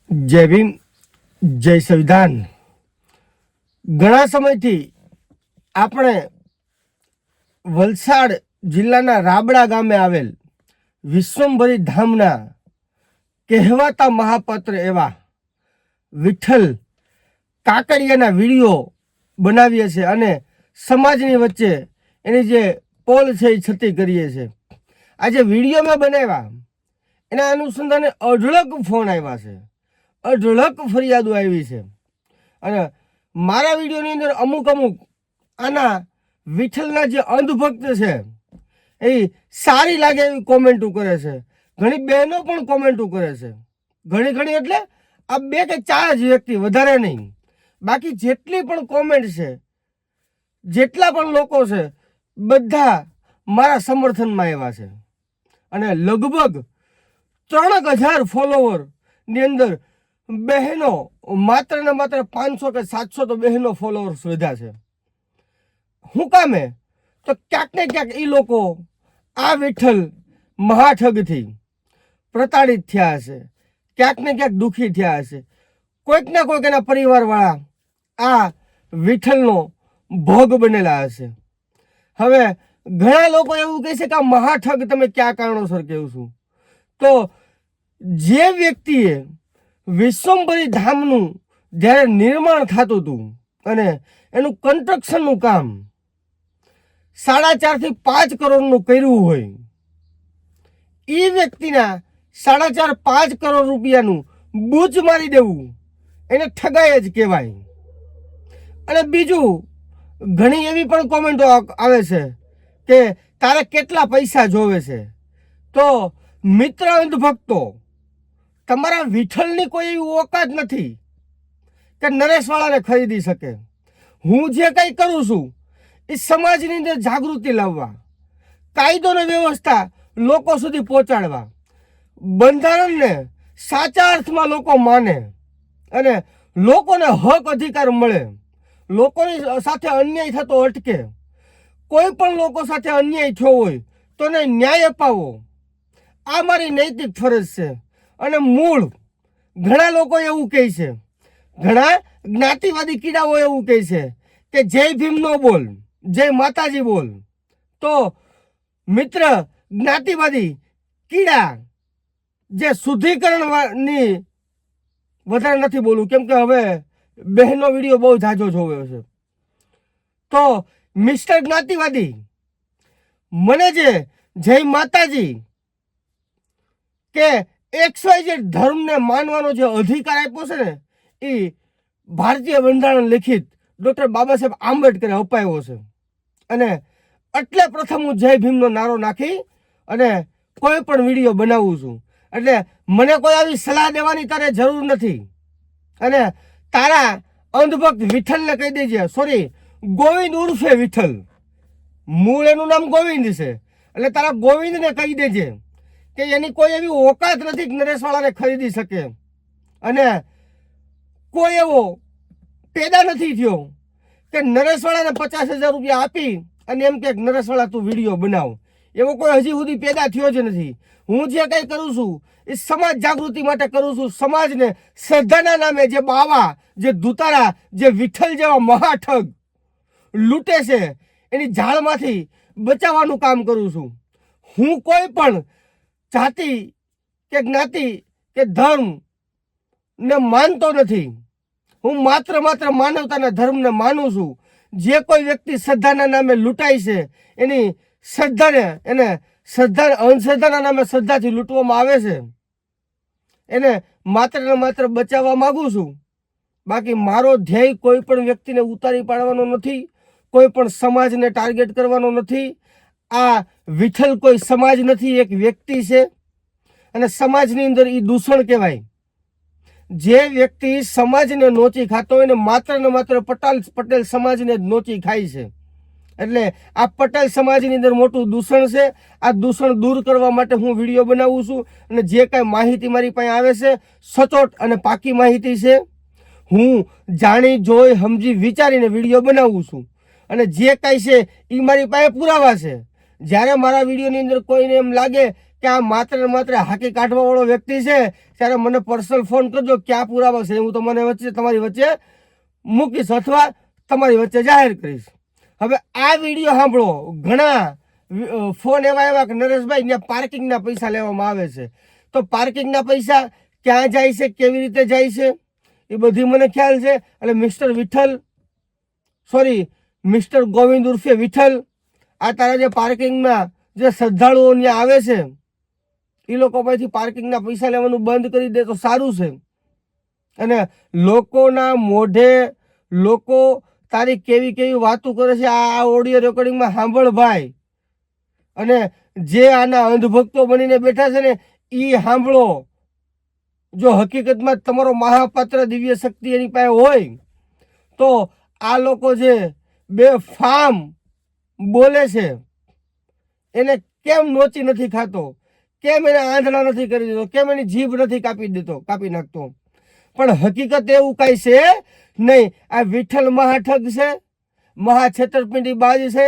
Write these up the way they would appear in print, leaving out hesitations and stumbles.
જય ભીમ, જય સંવિધાન। ઘણા સમયથી આપણે વલસાડ જિલ્લાના રાબડા ગામે આવેલ વિશ્વંભરી ધામના કહેવાતા મહાપાત્ર એવા વિઠ્ઠલ કાકડિયાના વિડીયો બનાવીએ છીએ અને સમાજની વચ્ચે એની જે પોલ છે એ છતી કરીએ છીએ। આ જે વિડીયો મેં બનાવ્યા એના અનુસંધાને અઢળક ફોન આવ્યા છે, અઢળક ફરિયાદો આવી છે અને મારા વિડીયોની અંદર અમુક આના વિઠ્ઠલના જે અંધભક્ત છે એ સારી લાગે એવી કોમેન્ટો કરે છે। ઘણી બહેનો પણ કોમેન્ટો કરે છે, ઘણી એટલે આ 2 કે 4 જ વ્યક્તિ, વધારે નહીં। બાકી જેટલી પણ કોમેન્ટ છે, જેટલા પણ લોકો છે, બધા મારા સમર્થનમાં આવ્યા છે અને લગભગ 3000 ફોલોવરની અંદર બહેનો માત્ર ને માત્ર 500 કે 700 તો બહેનો ફોલોવર્સ વધ્યા છે। શું કામે? તો ક્યાંક ને ક્યાંક એ લોકો આ વિઠ્ઠલ મહાઠગથી પ્રતાડિત થયા હશે, ક્યાંક ને ક્યાંક દુઃખી થયા હશે, કોઈક ને કોઈક એના પરિવારવાળા આ વિઠ્ઠલનો ભોગ બનેલા હશે। હવે ઘણા લોકો એવું કહે છે કે આ મહાઠગ તમે કયા કારણોસર કહું છું, તો જે વ્યક્તિએ વિશ્વંભરી ધામનું જ્યારે નિર્માણ થતું હતું અને એનું કન્સ્ટ્રક્શનનું કામ 4.5 થી 5 કરોડનું કર્યું હોય, એ વ્યક્તિના 4.5 કરોડ રૂપિયાનું બૂચ મારી દેવું એને ઠગાઈ જ કહેવાય। અને બીજું, ઘણી એવી પણ કોમેન્ટો આવે છે કે તારે કેટલા પૈસા જોવે છે, તો મિત્ર અંધભક્તો, તમારા વિઠ્ઠલની કોઈ એવી ઓકાત નથી કે નરેશવાળાને ખરીદી શકે। હું જે કંઈ કરું છું એ સમાજની અંદર જાગૃતિ લાવવા, કાયદો અને વ્યવસ્થા લોકો સુધી પહોંચાડવા, બંધારણને સાચા અર્થમાં લોકો માને અને લોકોને હક અધિકાર મળે, લોકોની સાથે અન્યાય થતો અટકે, કોઈ પણ લોકો સાથે અન્યાય થયો હોય તો એને ન્યાય અપાવો, આ મારી નૈતિક ફરજ છે। અને મૂળ ઘણા લોકો એવું કહે છે, ઘણા જ્ઞાતિવાદી કીડાઓ એવું કહે છે કે જય ભીમ નો બોલ, જય માતાજી બોલ। તો મિત્ર જ્ઞાતિવાદી કીડા જે શુદ્ધિકરણની વધારે નથી બોલવું, કેમ કે હવે બહેનો વિડીયો બહુ ઝાઝો જોયો છે, તો મિસ્ટર જ્ઞાતિવાદી મને જે જય માતાજી કે XYZ ધર્મને માનવાનો જે અધિકાર આપ્યો છે ને, એ ભારતીય બંધારણ લિખિત ડૉક્ટર બાબા સાહેબ આંબેડકરે અપાયો છે। અને એટલે પ્રથમ હું જય ભીમનો નારો નાખી અને કોઈ પણ વિડીયો બનાવું છું। એટલે મને કોઈ આવી સલાહ દેવાની તારે જરૂર નથી। અને તારા અંધભક્ત વિઠ્ઠલને કહી દેજે, સોરી ગોવિંદ ઉર્ફે વિઠ્ઠલ, મૂળ એનું નામ ગોવિંદ છે, એટલે તારા ગોવિંદને કહી દેજે કે એની કોઈ એવી ઓકાત નથી કે નરેશવાળાને ખરીદી શકે, અને કોઈ એવો પેદા નથી થયો કે નરેશવાળાને 50,000 રૂપિયા આપી અને એમ કે નરેશવાળા તું વિડીયો બનાવ, એવો કોઈ હજી સુધી પેદા થયો જ નથી। હું જે કંઈ કરું છું એ સમાજ જાગૃતિ માટે કરું છું, સમાજને શ્રદ્ધાના નામે જે બાવા, જે દુતારા, જે વિઠ્ઠલ જેવા મહાઠગ લૂંટે છે એની ઝાળમાંથી બચાવવાનું કામ કરું છું। હું કોઈ પણ જાતિ કે જ્ઞાતિ કે ધર્મ ને માનતો નથી, હું માત્ર માનવતાના ધર્મને માનું છું। જે કોઈ વ્યક્તિ શ્રદ્ધાના નામે લૂંટાય છે, એની શ્રદ્ધાને અંધશ્રદ્ધાના નામે શ્રદ્ધાથી લૂંટવામાં આવે છે, એને માત્ર ને માત્ર બચાવવા માંગુ છું। બાકી મારો ધ્યેય કોઈ પણ વ્યક્તિને ઉતારી પાડવાનો નથી, કોઈ પણ સમાજને ટાર્ગેટ કરવાનો નથી। આ વિઠ્ઠલ કોઈ સમાજ નથી, એક વ્યક્તિ છે અને સમાજની અંદર એ દૂષણ કહેવાય। જે વ્યક્તિ સમાજને નોચી ખાતો હોય ને માત્ર પટેલ સમાજને જ નોચી ખાય છે, એટલે આ પટેલ સમાજની અંદર મોટું દૂષણ છે। આ દૂષણ દૂર કરવા માટે હું વિડીયો બનાવું છું અને જે કાંઈ માહિતી મારી પાસે આવે છે સચોટ અને પાકી માહિતી છે, હું જાણી જોઈ સમજી વિચારીને વિડીયો બનાવું છું અને જે કાંઈ છે એ મારી પાસે પુરાવા છે। જ્યારે મારા વિડીયોની અંદર કોઈને એમ લાગે કે આ માત્ર ને માત્ર હાકી કાઢવા વાળો વ્યક્તિ છે, ત્યારે મને પર્સનલ ફોન કરજો, ક્યાં પુરાવા છે હું તમને વચ્ચે તમારી વચ્ચે મૂકીશ અથવા તમારી વચ્ચે જાહેર કરીશ. હવે આ વિડીયો સાંભળો, ઘણા ફોન એવા એવા કે નરેશભાઈ ત્યાં પાર્કિંગના પૈસા લેવામાં આવે છે. તો પાર્કિંગના પૈસા ક્યાં જાય છે, કેવી રીતે જાય છે, એ બધી મને ખ્યાલ છે. એટલે મિસ્ટર ગોવિંદ ઉર્ફે વિઠ્ઠલ, આ તારા જે પાર્કિંગમાં જે શ્રદ્ધાળુઓ ત્યાં આવે છે એ લોકો પાસેથી પાર્કિંગના પૈસા લેવાનું બંધ કરી દે તો સારું છે. અને લોકોના મોઢે લોકો તારી કેવી કેવી વાતો કરે છે આ ઓડિયો રેકોર્ડિંગમાં સાંભળ ભાઈ. અને જે આના અંધભક્તો બનીને બેઠા છે ને એ સાંભળો. જો હકીકતમાં તમારો મહાપાત્ર દિવ્ય શક્તિ એની પાસે હોય તો આ લોકો જે બેફામ બોલે છે એને કેમ નોચી નથી ખાતો, કેમ એને આંધળા નથી કરી દેતો, કેમ એની જીભ નથી કાપી નાખતો. પણ હકીકત એવું કાંઈ છે નહીં. આ વિઠ્ઠલ મહાઠગ છે, મહા છેતરપિંડી બાજ છે,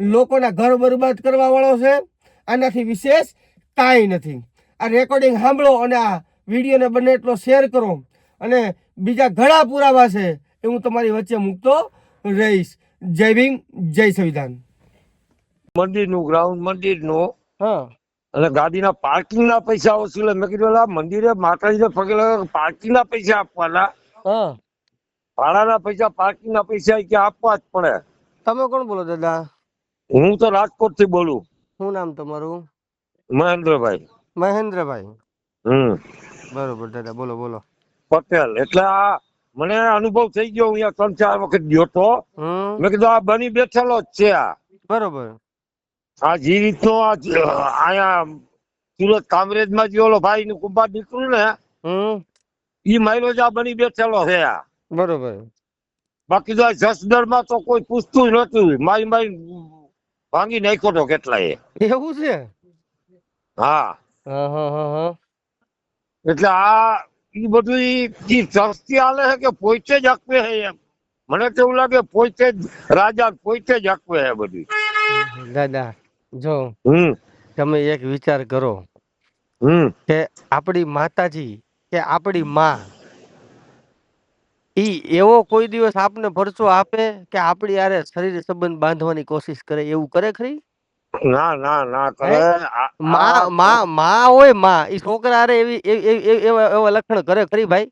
લોકોના ઘર બરબાદ કરવા વાળો છે. આનાથી વિશેષ કાંઈ નથી. આ રેકોર્ડિંગ સાંભળો અને આ વિડીયોને બને એટલો શેર કરો. અને બીજા ઘણા પુરાવા છે એ હું તમારી વચ્ચે મૂકતો રહીશ. જય ભીમ, જય સંવિધાન. મંદિરનું ગ્રાઉન્ડ મંદિરનું, હા, અને ગાડીના પાર્કિંગના પૈસા વસૂલે. મેં કીધું આ મંદિરે માતાજીને પગે લાગે, પાર્કિંગના પૈસા આપવાના, હા. ભાડાના પૈસા, પાર્કિંગના પૈસા કે આપવા જ પડે. તમે કોણ બોલો દાદા? હું તો રાજકોટ થી બોલું. શું નામ તમારું? મહેન્દ્રભાઈ. મહેન્દ્રભાઈ. બરોબર દાદા, બોલો બોલો. પટેલ. એટલે આ મને અનુભવ થઈ ગયો. હું 3-4 વખત ગયો તો મેં કીધું આ બની બેઠેલો જ છે. આ બરોબર. આ જે રીતનો અહીંયા સુરત કામરેજ માં જે ઓલો ભાઈ નું કુંભાર નીકળ્યું ને ઈ માયલો જ આ બની બેઠેલો છે. આ બરોબર. બાકી તો જસદણ માં તો કોઈ પૂછતું નતું. મારી ભાંગી નાખ્યો તો કેટલાય. એવું છે? હા. એટલે આ ઈ બધું ઈ સસ્તી હાલે છે કે પોતે જ આપે છે એમ. મને તો એવું લાગે પોતે જ રાજા પોતે જ આપે છે બધું. દાદા જો તમે એક વિચાર કરો કે આપણી માતાજી કે આપણી માં ઈ એવો કોઈ દિવસ આપને ભરસો આપે કે આપણી આરે શરીર સંબંધ બાંધવાની કોશિશ કરે? એવું કરે ખરી? ના ના ના કરે. માં હોય માં ઈ છોકરા આરે એવી એવા લક્ષણ કરે ખરી ભાઈ?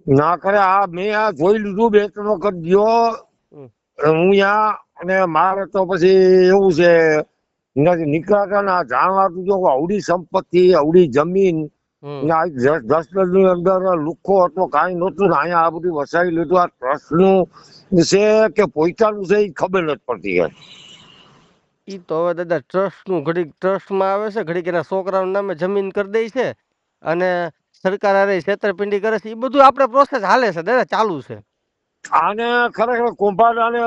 ના કરે. આ મેં આ જોઈ લીધું 2-3 વખત ગયો હું ત્યાં. અને મારે તો પછી એવું છે નીકળાતા ને જાણવાતું જો અવડી સંપત્તિ, અવડી જમીન, 10 ની અંદર લુખો હતો, કાંઈ નહોતું. અહીંયા આ બધું વસાવી લીધું. આ ટ્રસ્ટ નું છે કે પોઈચાનું છે એ ખબર નથી પડતી. ઈ તો હવે દાદા ટ્રસ્ટ નું ઘડીક ટ્રસ્ટ માં આવે છે, ઘડીક એના છોકરાનું નામે જમીન કરી દે છે અને સરકાર આરે છેતરપિંડી કરે છે. એ બધું આપણે પ્રોસેસ હાલે છે દાદા, ચાલુ છે. આને ખરેખર કુંભાર અને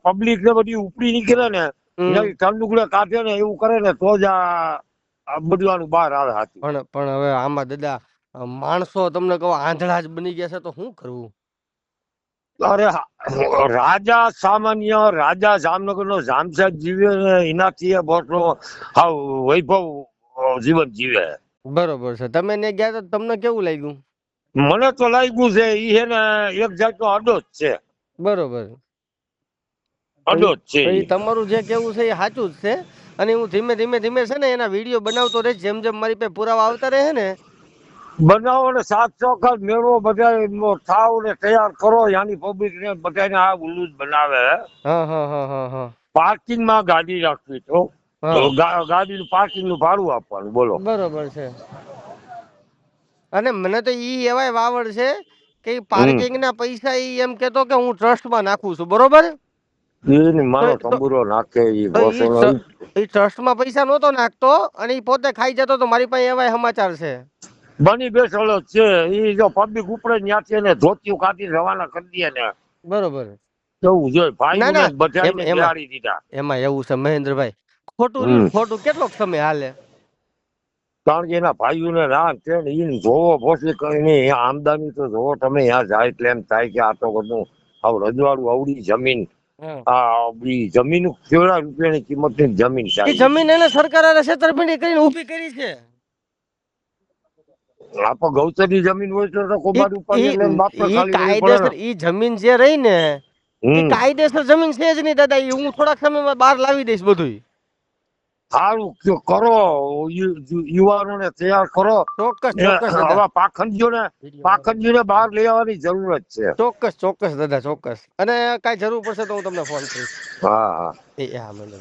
પબ્લિક ને બધી ઉપડી નીકળે ને ટંડુકડે કાઢે ને એવું કરે ને તો જ આ બધું આનું બહાર આવે. પણ હવે આમાં દાદા માણસો તમને કહો આંધળા જ બની ગયા છે તો શું કરવું? અરે રાજા સામાન્ય રાજા જામનગર નો જામશેદ જીવે ને એનાથી વૈભવ જીવન જીવે. બરોબર છે. તમે ને ગયા તો તમને કેવું લાગ્યું? મને તો લાગ્યું છે ઈ હે ને એક જાતનો અડો જ છે. બરોબર. અડો જ છે. તમારું જે કેવું છે એ સાચું જ છે. અને હું ધીમે ધીમે છે ને એના વિડીયો બનાવતો રહે, જેમ જેમ મારી પાસે પુરાવા આવતા રહે ને બનાવો ને 700 વખત મેળવો બધા થાવ ને તૈયાર કરો. યાની પબ્લિક ને બધાને આ ઉલ્લુ જ બનાવે. પાર્કિંગ માં ગાડી રાખવી તો ગાડીનું પાર્કિંગ નું ભાડું આપવાનું. બોલો. બરોબર છે. અને મને તો ઈ એવાય વાવડ છે કે પાર્કિંગ ના પૈસા ઈ એમ કેતો કે હું ટ્રસ્ટ માં નાખું છું. બરોબર. મારો તંબુરો નાખે ઈ ટ્રસ્ટ માં પૈસા નહોતો નાખતો અને ઈ પોતે ખાઈ જતો તો. મારી પાસે એવા સમાચાર છે. બની બેસેલો છે. ઈ જો પબ્લિક ઉપડે ત્યાંથી એને ધોતિયું કાઢી રવાના કરી દે ને. બરોબર. એવું જોઈએ ભાઈ બધાને બિહાડી દીધા. એમાં એવું છે મહેન્દ્રભાઈ, ખોટું કેટલોક સમય હાલે. કારણ કે એના ભાઈઓને ના છે ને ઈ જોવો પોસી કરીને આમદાની તો જોવો તમે. ત્યાં જાય એટલે એમ થાય કે આ તો બધું રજવાડું અવડી જમીન હા. આ ઈ જમીન કેવડા રૂપિયાની કિંમતની જમીન એ છે જમીન એને સરકાર હારે છેતરપિંડી કરીને ઊભી કરી છે. આપણે ગૌચરની જમીન હોય તો કોબાડ ઉપાડી લઈને બાપને ઈ ખાલી કરવી પડે કાયદેસર ને. ઈ જમીન જે રહી ને એ હમ. કાયદેસર જમીન છે જ નહીં દાદા. ઈ હું થોડાક સમયમાં બહાર લાવી દઈશ બધું. સારું કરો યુવાનોને તૈયાર કરો. ચોક્કસ ને ચોક્કસ દાદા. આવા પાખંડીઓને બહાર લઈ આવવાની જરૂરત છે. ચોક્કસ ચોક્કસ દાદા ચોક્કસ. અને કાંઈ જરૂર પડશે તો હું તમને ફોન કરીશ. હા હા. હા મને